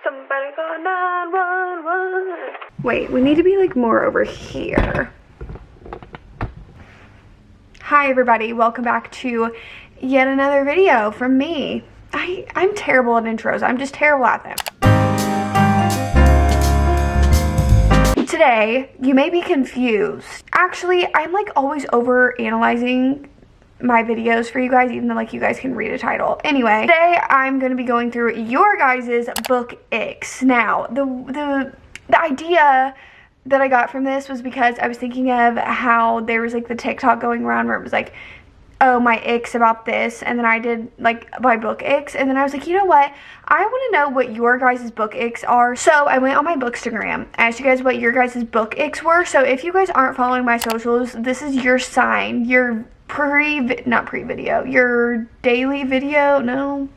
Somebody call 911. Wait, we need to be like more over here. Hi everybody, welcome back to yet another video from me. I'm terrible at intros. I'm just terrible at them. Today, you may be confused. Actually, I'm like always over analyzing my videos for you guys, even though like you guys can read a title. Anyway, today I'm going to be going through your guys' book Icks. Now, the idea that I got from this was because I was thinking of how there was like the TikTok going around where it was like, oh, my icks about this, and then I did like my book icks, and then I was like, you know what, I want to know what your guys' book icks are. So I went on my bookstagram, asked you guys what your guys' book icks were. So if you guys aren't following my socials, this is your sign, your not pre-video, your daily video, no,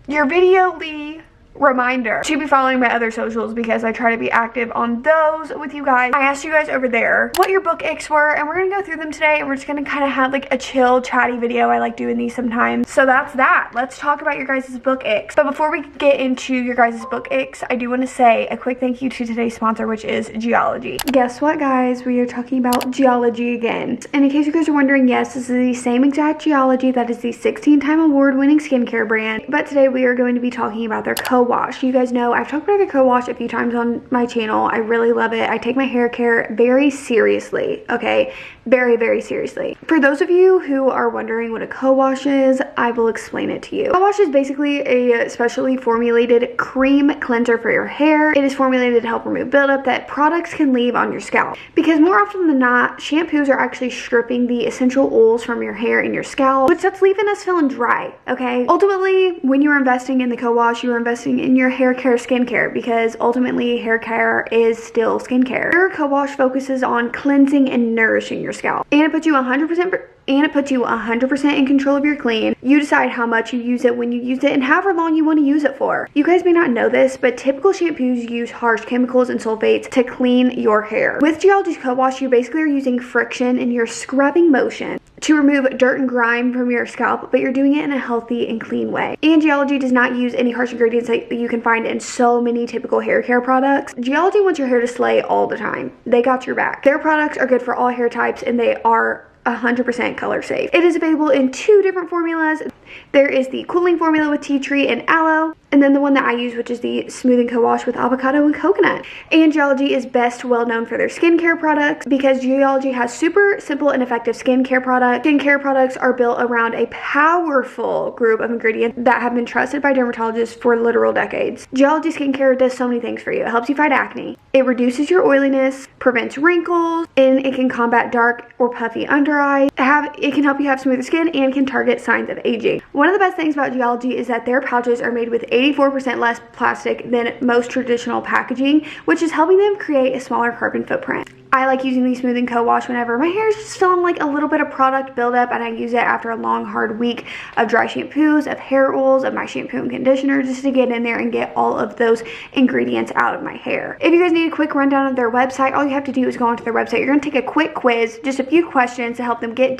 your video-ly reminder to be following my other socials, because I try to be active on those with you guys. I asked you guys over there what your book icks were, and we're gonna go through them today, and we're just gonna kind of have like a chill chatty video. I like doing these sometimes. So that's that. Let's talk about your guys' book icks. But before we get into your guys' book icks, I do want to say a quick thank you to today's sponsor, which is Geology. Guess what, guys? We are talking about Geology again. And in case you guys are wondering, yes, this is the same exact Geology that is the 16-time award-winning skincare brand, but today we are going to be talking about their co-wash. You guys know I've talked about their co-wash a few times on my channel. I really love it. I take my hair care very seriously, okay? Very, very seriously. For those of you who are wondering what a co-wash is, I will explain it to you. Co-wash is basically a specially formulated cream cleanser for your hair. It is formulated to help remove buildup that products can leave on your scalp. Because more often than not, shampoos are actually stripping the essential oils from your hair and your scalp, which that's leaving us feeling dry, okay? Ultimately, when you're investing in the co-wash, you're investing in your hair care skincare, because ultimately hair care is still skincare. Your co-wash focuses on cleansing and nourishing your scalp, and it puts you 100% in control of your clean. You decide how much you use it, when you use it, and however long you want to use it for. You guys may not know this, but typical shampoos use harsh chemicals and sulfates to clean your hair. With Geology's co-wash, you basically are using friction in your scrubbing motion to remove dirt and grime from your scalp, but you're doing it in a healthy and clean way. And Geology does not use any harsh ingredients that you can find in so many typical hair care products. Geology wants your hair to slay all the time. They got your back. Their products are good for all hair types, and they are 100% color safe. It is available in 2 different formulas. There is the cooling formula with tea tree and aloe, and then the one that I use, which is the smoothing co-wash with avocado and coconut. And Geology is best well known for their skincare products, because Geology has super simple and effective skincare products. Skincare products are built around a powerful group of ingredients that have been trusted by dermatologists for literal decades. Geology skincare does so many things for you. It helps you fight acne. It reduces your oiliness, prevents wrinkles, and it can combat dark or puffy under eyes. It can help you have smoother skin and can target signs of aging. One of the best things about Geology is that their pouches are made with 84% less plastic than most traditional packaging, which is helping them create a smaller carbon footprint. I like using the smoothing co-wash whenever my hair is just feeling like a little bit of product buildup, and I use it after a long hard week of dry shampoos, of hair oils, of my shampoo and conditioner, just to get in there and get all of those ingredients out of my hair. If you guys need a quick rundown of their website, all you have to do is go onto their website. You're going to take a quick quiz, just a few questions to help them get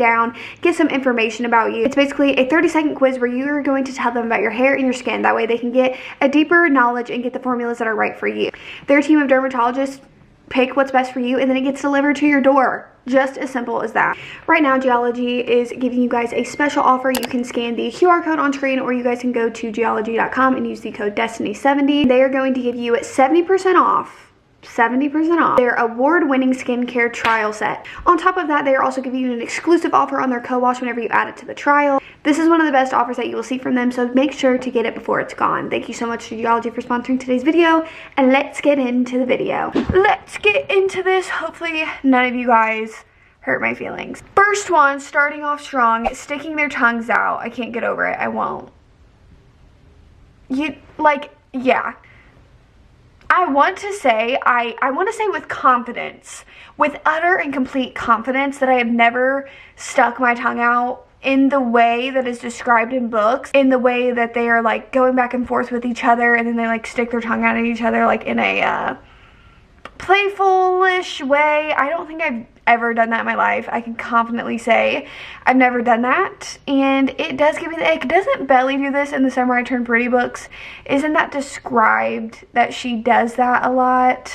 some information about you. It's basically a 30-second quiz where you are going to tell them about your hair and your skin. That way they can get a deeper knowledge and get the formulas that are right for you. Their team of dermatologists pick what's best for you, and then it gets delivered to your door. Just as simple as that. Right now, Geology is giving you guys a special offer. You can scan the QR code on screen, or you guys can go to geology.com and use the code Destiny70. They are going to give you 70% off. 70% off their award-winning skincare trial set. On top of that, they are also giving you an exclusive offer on their co-wash whenever you add it to the trial. This is one of the best offers that you will see from them, so make sure to get it before it's gone. Thank you so much to Geology for sponsoring today's video, and let's get into the video. Let's get into this. Hopefully none of you guys hurt my feelings. First one, starting off strong, sticking their tongues out. I can't get over it. I won't. Yeah. I want to say with confidence, with utter and complete confidence, that I have never stuck my tongue out in the way that is described in books, in the way that they are like going back and forth with each other, and then they like stick their tongue out at each other like in a playful-ish way. I don't think I've ever done that in my life. I can confidently say I've never done that, and it does give me the ick. Doesn't Belly do this in the Summer I Turned Pretty books? Isn't that described that she does that a lot?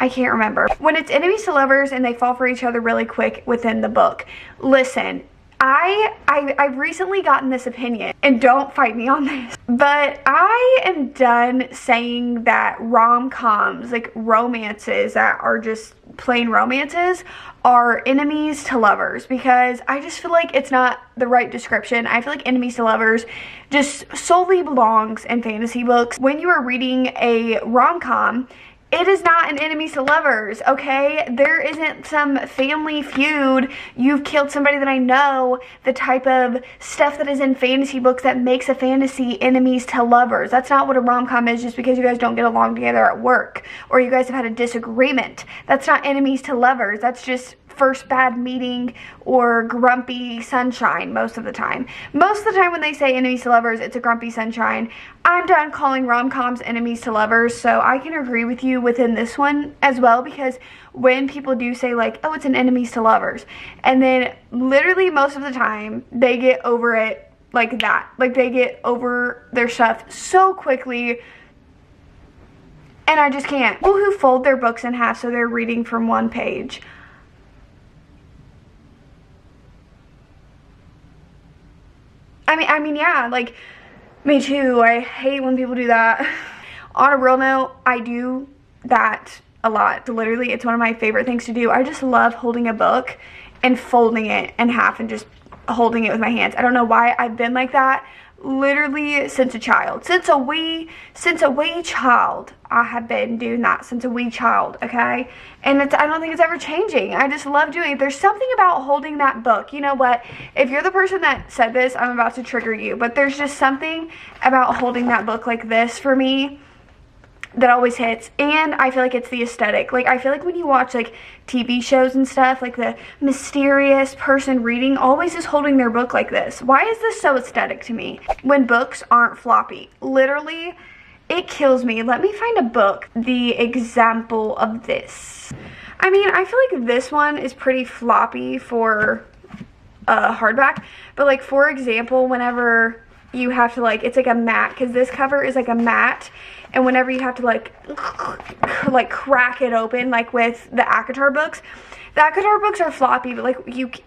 I can't remember. When it's enemies to lovers and they fall for each other really quick within the book. Listen, I've recently gotten this opinion, and don't fight me on this, but I am done saying that rom-coms, like romances that are just plain romances, are enemies to lovers, because I just feel like it's not the right description. I feel like enemies to lovers just solely belongs in fantasy books. When you are reading a rom-com, it is not an enemies to lovers, okay? There isn't some family feud, you've killed somebody that I know, the type of stuff that is in fantasy books that makes a fantasy enemies to lovers. That's not what a rom-com is just because you guys don't get along together at work or you guys have had a disagreement. That's not enemies to lovers. That's just first bad meeting or grumpy sunshine most of the time. Most of the time when they say enemies to lovers, it's a grumpy sunshine. I'm done calling rom-coms enemies to lovers, so I can agree with you within this one as well, because when people do say like, oh, it's an enemies to lovers, and then literally most of the time they get over it like that. Like they get over their stuff so quickly, and I just can't. People who fold their books in half so they're reading from one page. I mean, yeah, like, me too. I hate when people do that. On a real note, I do that a lot. Literally, it's one of my favorite things to do. I just love holding a book and folding it in half and just holding it with my hands. I don't know why I've been like that. Literally since a child. Since a wee child. I have been doing that since a wee child, okay? And I don't think it's ever changing. I just love doing it. There's something about holding that book. You know what? If you're the person that said this, I'm about to trigger you. But there's just something about holding that book like this for me that always hits. And I feel like it's the aesthetic. Like, I feel like when you watch like TV shows and stuff, like the mysterious person reading always is holding their book like this. Why is this so aesthetic to me? When books aren't floppy. Literally, it kills me. Let me find a book, the example of this. I mean, I feel like this one is pretty floppy for hardback, but like, for example, whenever you have to like, it's like a mat, because this cover is like a mat, and whenever you have to like crack it open, like with the ACOTAR books, the ACOTAR books are floppy, but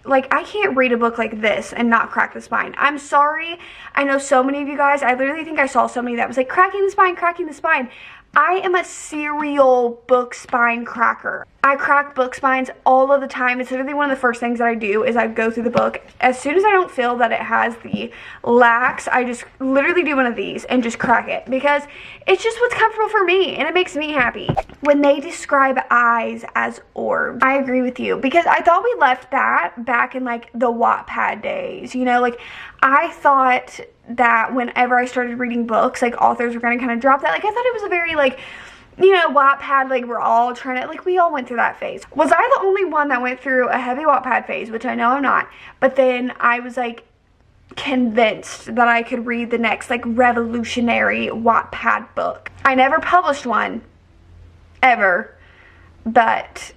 like I can't read a book like this and not crack the spine. I'm sorry. I know so many of you guys, I literally think I saw somebody that was like cracking the spine, cracking the spine. I am a serial book spine cracker. I crack book spines all of the time. It's literally one of the first things that I do is I go through the book. As soon as I don't feel that it has the lax, I just literally do one of these and just crack it, because it's just what's comfortable for me and it makes me happy. When they describe eyes as orbs, I agree with you, because I thought we left that back in like the Wattpad days, you know, like I thought that whenever I started reading books, like authors were going to kind of drop that. Like I thought it was a very like, you know, Wattpad, like we're all trying to, like we all went through that phase. Was I the only one that went through a heavy Wattpad phase, which I know I'm not, but then I was like convinced that I could read the next like revolutionary Wattpad book. I never published one, ever, but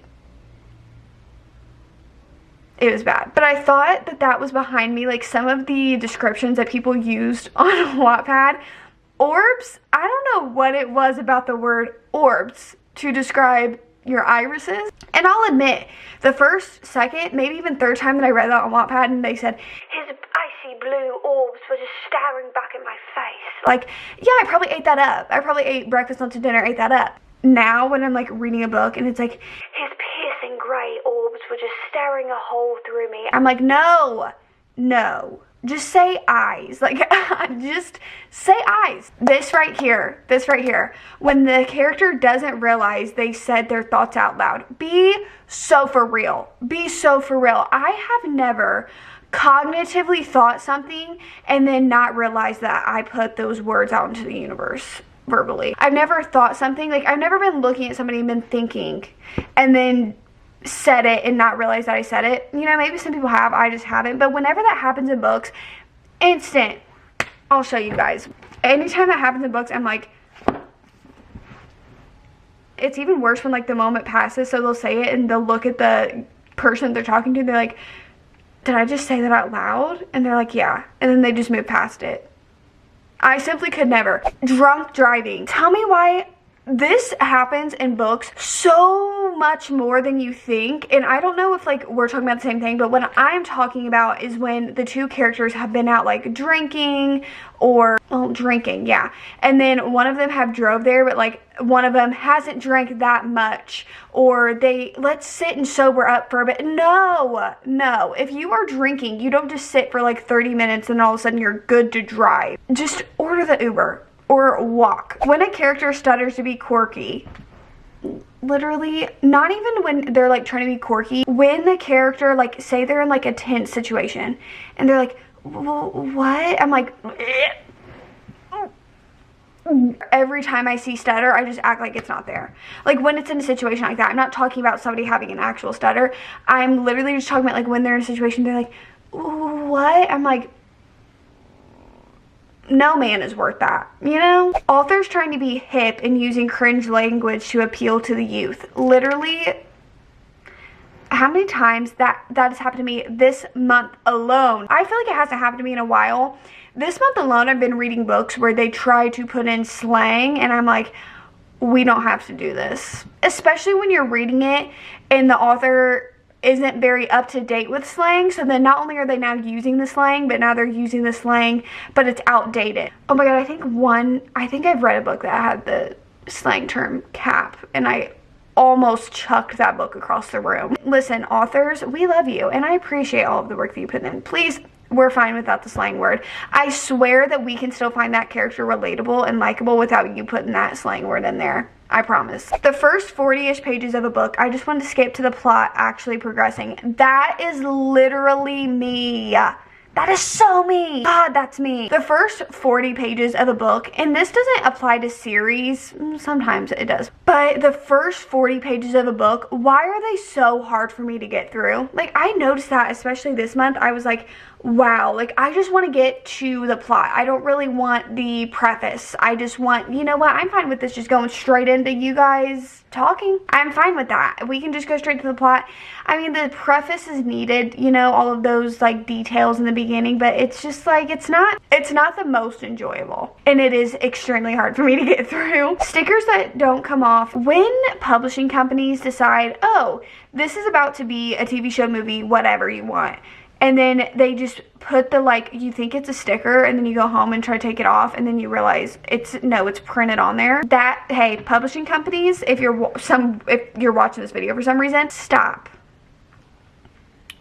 it was bad. But I thought that that was behind me, like some of the descriptions that people used on Wattpad. Orbs, I don't know what it was about the word orbs to describe your irises. And I'll admit, the first, second, maybe even third time that I read that on Wattpad and they said, his icy blue orbs were just staring back at my face. Like, yeah, I probably ate that up. I probably ate breakfast, lunch, and dinner, ate that up. Now, when I'm like reading a book and it's like, his piercing grey orbs were just staring a hole through me, I'm like, no, just say eyes. Like, just say eyes. This right here, when the character doesn't realize they said their thoughts out loud, be so for real. I have never cognitively thought something and then not realized that I put those words out into the universe verbally. I've never thought something, like I've never been looking at somebody and been thinking and then said it and not realize that I said it. You know, maybe some people have, I just haven't. But whenever that happens in books, instant. I'll show you guys. Anytime that happens in books, I'm like, It's even worse when like the moment passes, so they'll say it and they'll look at the person they're talking to, they're like, did I just say that out loud? And they're like, yeah. And then they just move past it. I simply could never. Drunk driving. Tell me why this happens in books so much more than you think. And I don't know if like we're talking about the same thing, but what I'm talking about is when the two characters have been out like drinking or, well, drinking, yeah. And then one of them have drove there, but like one of them hasn't drank that much, or let's sit and sober up for a bit. No. If you are drinking, you don't just sit for like 30 minutes and all of a sudden you're good to drive. Just order the Uber. Or walk. When a character stutters to be quirky, literally, not even when they're like trying to be quirky, when the character, like, say they're in like a tense situation and they're like, what? I'm like, every time I see stutter, I just act like it's not there. Like when it's in a situation like that, I'm not talking about somebody having an actual stutter. I'm literally just talking about like when they're in a situation, they're like, what? I'm like, no man is worth that, you know? Authors trying to be hip and using cringe language to appeal to the youth. Literally, how many times that has happened to me this month alone? I feel like it hasn't happened to me in a while. This month alone, I've been reading books where they try to put in slang, and I'm like, we don't have to do this. Especially when you're reading it and the author isn't very up to date with slang, so then not only are they now using the slang, but now they're using the slang, but it's outdated. Oh my god, I think I've read a book that had the slang term cap, and I almost chucked that book across the room. Listen, authors, we love you, and I appreciate all of the work that you put in. Please, we're fine without the slang word. I swear that we can still find that character relatable and likable without you putting that slang word in there. I promise. The first 40-ish pages of a book, I just want to skip to the plot actually progressing. That is literally me. That is so me. God, that's me. The first 40 pages of a book, and this doesn't apply to series, sometimes it does, but the first 40 pages of a book, why are they so hard for me to get through? Like, I noticed that, especially this month, I was like, wow, like, I just want to get to the plot. I don't really want the preface. I just want, you know what, I'm fine with this just going straight into you guys talking. I'm fine with that. We can just go straight to the plot. I mean, the preface is needed, you know, all of those like details in the beginning, but it's just like, it's not the most enjoyable, and it is extremely hard for me to get through. Stickers that don't come off. When publishing companies decide, oh, this is about to be a TV show, movie, whatever you want, and then they just put the, like, you think it's a sticker, and then you go home and try to take it off, and then you realize it's printed on there. That, hey, publishing companies, if you're watching this video for some reason, stop.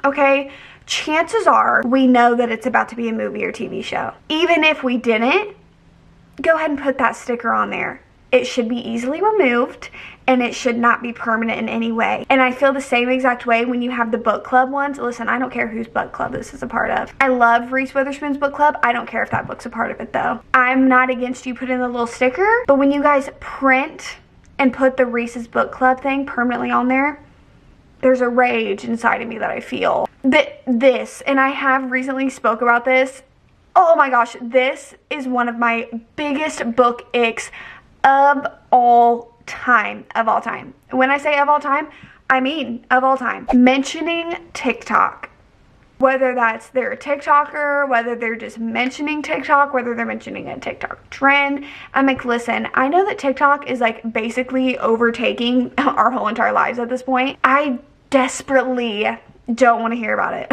Okay? Chances are we know that it's about to be a movie or TV show. Even if we didn't, go ahead and put that sticker on there. It should be easily removed, and it should not be permanent in any way. And I feel the same exact way when you have the book club ones. Listen, I don't care whose book club this is a part of. I love Reese Witherspoon's book club. I don't care if that book's a part of it though. I'm not against you putting the little sticker, but when you guys print and put the Reese's book club thing permanently on there, there's a rage inside of me that I feel. This, and I have recently spoke about this. Oh my gosh, this is one of my biggest book icks of all time. When I say of all time, I mean of all time. Mentioning TikTok. Whether that's they're a TikToker, whether they're just mentioning TikTok, whether they're mentioning a TikTok trend. I'm like, listen, I know that TikTok is like basically overtaking our whole entire lives at this point. I desperately don't want to hear about it.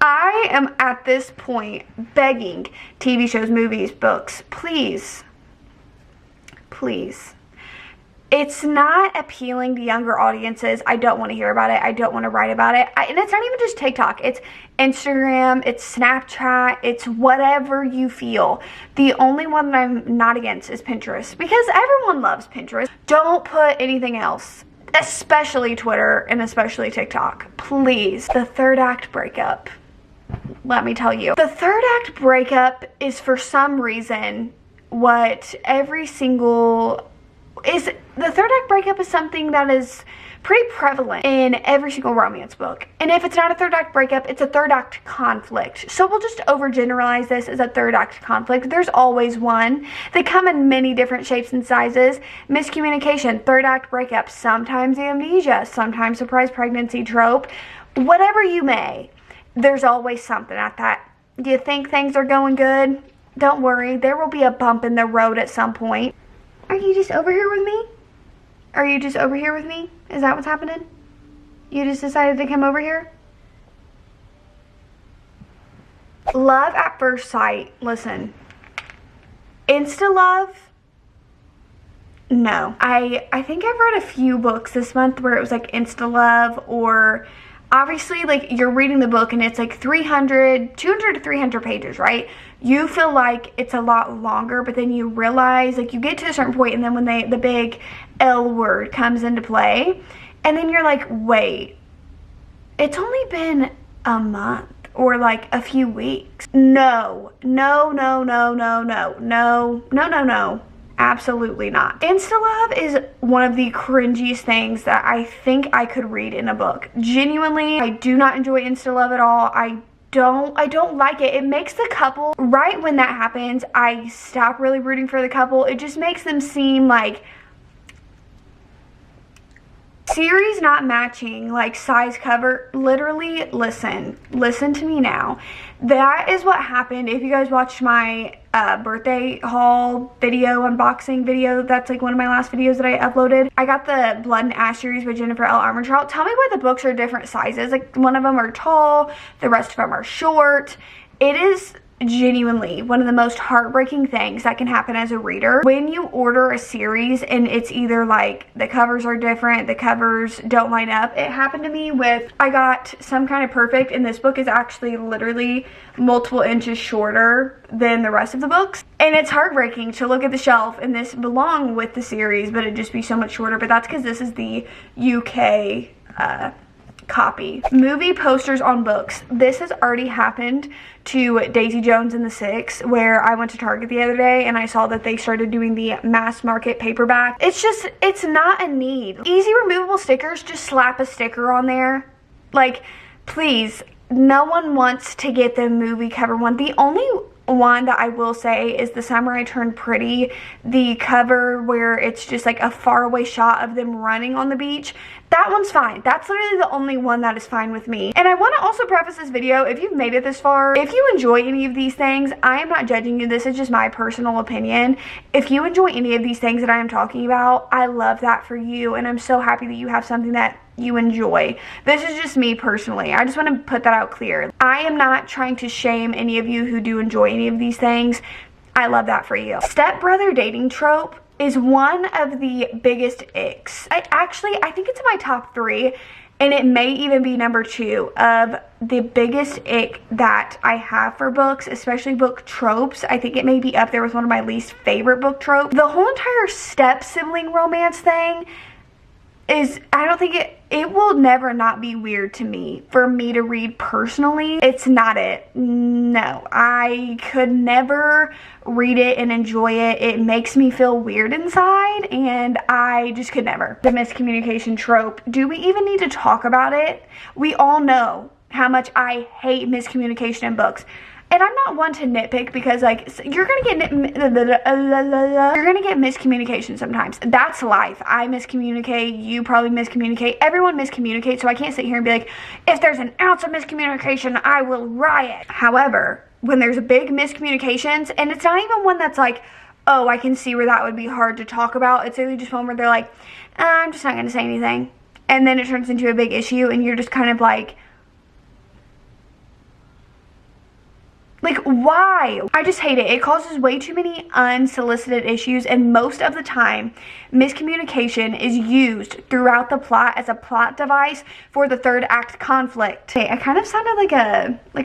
I am at this point begging TV shows, movies, books, please. It's not appealing to younger audiences. I don't want to hear about it. I don't want to write about it. And it's not even just TikTok. It's Instagram, it's Snapchat, it's whatever you feel. The only one that I'm not against is Pinterest, because everyone loves Pinterest. Don't put anything else, especially Twitter and especially TikTok. Please. The third act breakup. Let me tell you. The third act breakup is for some reason what every single is the third act breakup is something that is pretty prevalent in every single romance book. And if it's not a third act breakup, it's a third act conflict. So we'll just overgeneralize this as a third act conflict. There's always one. They come in many different shapes and sizes. Miscommunication, third act breakup, sometimes amnesia, sometimes surprise pregnancy trope. Whatever you may, there's always something at that. Do you think things are going good? Don't worry, there will be a bump in the road at some point. Are you just over here with me? Are you just over here with me? Is that what's happening? You just decided to come over here? Love at first sight. Listen. Insta Love? No. I think I've read a few books this month where it was like Insta Love, or obviously like you're reading the book and it's like 200 to 300 pages, right? You feel like it's a lot longer, but then you realize, like, you get to a certain point and then when the big L word comes into play, and then you're like, wait, it's only been a month or like a few weeks. No. Absolutely not. Insta Love is one of the cringiest things that I think I could read in a book. Genuinely, I do not enjoy Insta Love at all. I don't like it. It makes the couple, right when that happens, I stop really rooting for the couple. It just makes them seem like series not matching, like size cover. Literally, listen to me now. That is what happened. If you guys watched my birthday haul video, unboxing video, that's like one of my last videos that I uploaded. I got the Blood and Ash series by Jennifer L. Armentrout. Tell me why the books are different sizes. Like, one of them are tall, the rest of them are short. It is genuinely one of the most heartbreaking things that can happen as a reader when you order a series and it's either like the covers are different, the covers don't line up. It happened to me with, I got Some Kind of Perfect, and this book is actually literally multiple inches shorter than the rest of the books, and it's heartbreaking to look at the shelf and this belong with the series but it'd just be so much shorter. But that's because this is the UK copy. Movie posters on books. This has already happened to Daisy Jones and the Six, where I went to Target the other day and I saw that they started doing the mass market paperback. It's not a need. Easy removable stickers, just slap a sticker on there. Like, please, no one wants to get the movie cover one. The only one that I will say is The Summer I Turned Pretty, the cover where it's just like a faraway shot of them running on the beach. That one's fine. That's literally the only one that is fine with me. And I want to also preface this video, if you've made it this far, if you enjoy any of these things, I am not judging you. This is just my personal opinion. If you enjoy any of these things that I am talking about, I love that for you, and I'm so happy that you have something that you enjoy. This is just me personally. I just want to put that out clear. I am not trying to shame any of you who do enjoy any of these things. I love that for you. Stepbrother dating trope is one of the biggest icks. I think it's in my top 3, and it may even be number 2 of the biggest ick that I have for books, especially book tropes. I think it may be up there with one of my least favorite book tropes. The whole entire step sibling romance thing is, I don't think it will never not be weird to me for me to read personally. It's not it. No, I could never read it and enjoy it. It makes me feel weird inside, and I just could never. The miscommunication trope. Do we even need to talk about it? We all know how much I hate miscommunication in books. And I'm not one to nitpick, because like, you're gonna get miscommunication sometimes. That's life. I miscommunicate, you probably miscommunicate, everyone miscommunicates, so I can't sit here and be like, if there's an ounce of miscommunication, I will riot. However, when there's big miscommunications, and it's not even one that's like, oh, I can see where that would be hard to talk about. It's really just one where they're like, I'm just not gonna say anything. And then it turns into a big issue, and you're just kind of like, why? I just hate it. It causes way too many unsolicited issues, and most of the time, miscommunication is used throughout the plot as a plot device for the third act conflict. Hey, I kind of sounded like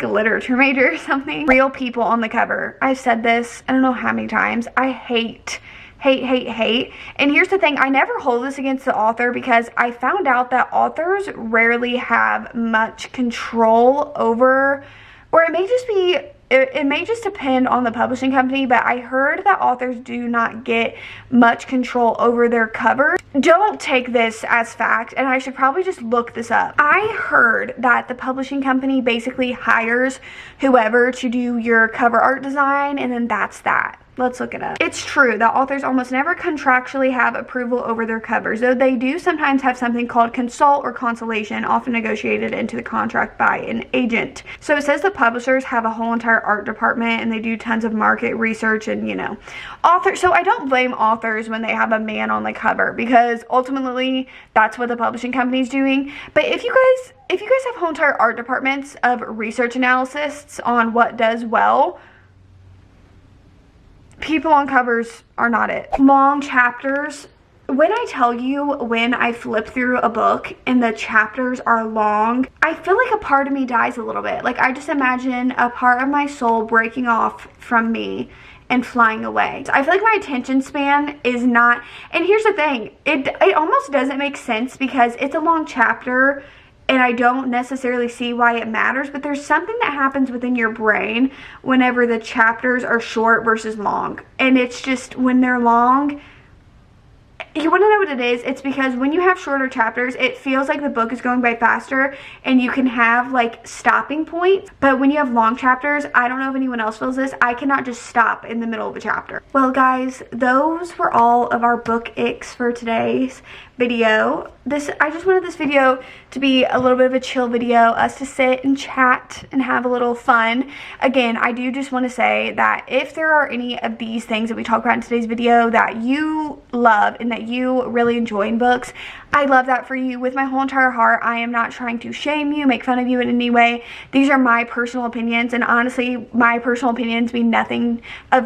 a literature major or something. Real people on the cover. I've said this, I don't know how many times. I hate. And here's the thing, I never hold this against the author, because I found out that authors rarely have much control over, or it may just be it may just depend on the publishing company, but I heard that authors do not get much control over their cover. Don't take this as fact, and I should probably just look this up. I heard that the publishing company basically hires whoever to do your cover art design, and then that's that. Let's look it up. It's true that authors almost never contractually have approval over their covers, though they do sometimes have something called consult or consolation, often negotiated into the contract by an agent. So it says the publishers have a whole entire art department, and they do tons of market research, and you know, authors. So I don't blame authors when they have a man on the cover, because ultimately that's what the publishing company is doing. But if you guys have whole entire art departments of research analysts on what does well, people on covers are not it. Long chapters. When I tell you, when I flip through a book and the chapters are long, I feel like a part of me dies a little bit. Like, I just imagine a part of my soul breaking off from me and flying away. I feel like my attention span is not, and here's the thing, it almost doesn't make sense because it's a long chapter and I don't necessarily see why it matters, but there's something that happens within your brain whenever the chapters are short versus long. And it's just, when they're long, you want to know what it is? It's because when you have shorter chapters, it feels like the book is going by faster and you can have like stopping points. But when you have long chapters, I don't know if anyone else feels this, I cannot just stop in the middle of a chapter. Well guys, those were all of our book icks for today's video. I just wanted this video to be a little bit of a chill video, us to sit and chat and have a little fun. Again, I do just want to say that if there are any of these things that we talk about in today's video that you love and that you really enjoy in books, I love that for you with my whole entire heart. I am not trying to shame you, make fun of you in any way. These are my personal opinions, and honestly, my personal opinions mean nothing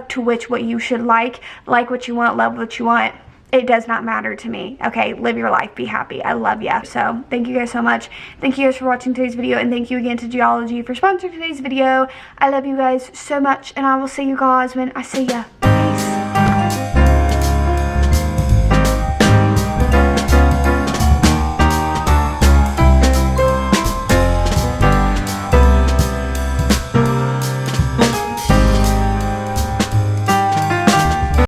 to which what you should like what you want, love what you want. It does not matter to me. Okay, live your life, be happy. I love ya. So thank you guys so much. Thank you guys for watching today's video, and thank you again to Geology for sponsoring today's video. I love you guys so much, and I will see you guys when I see ya. Bye.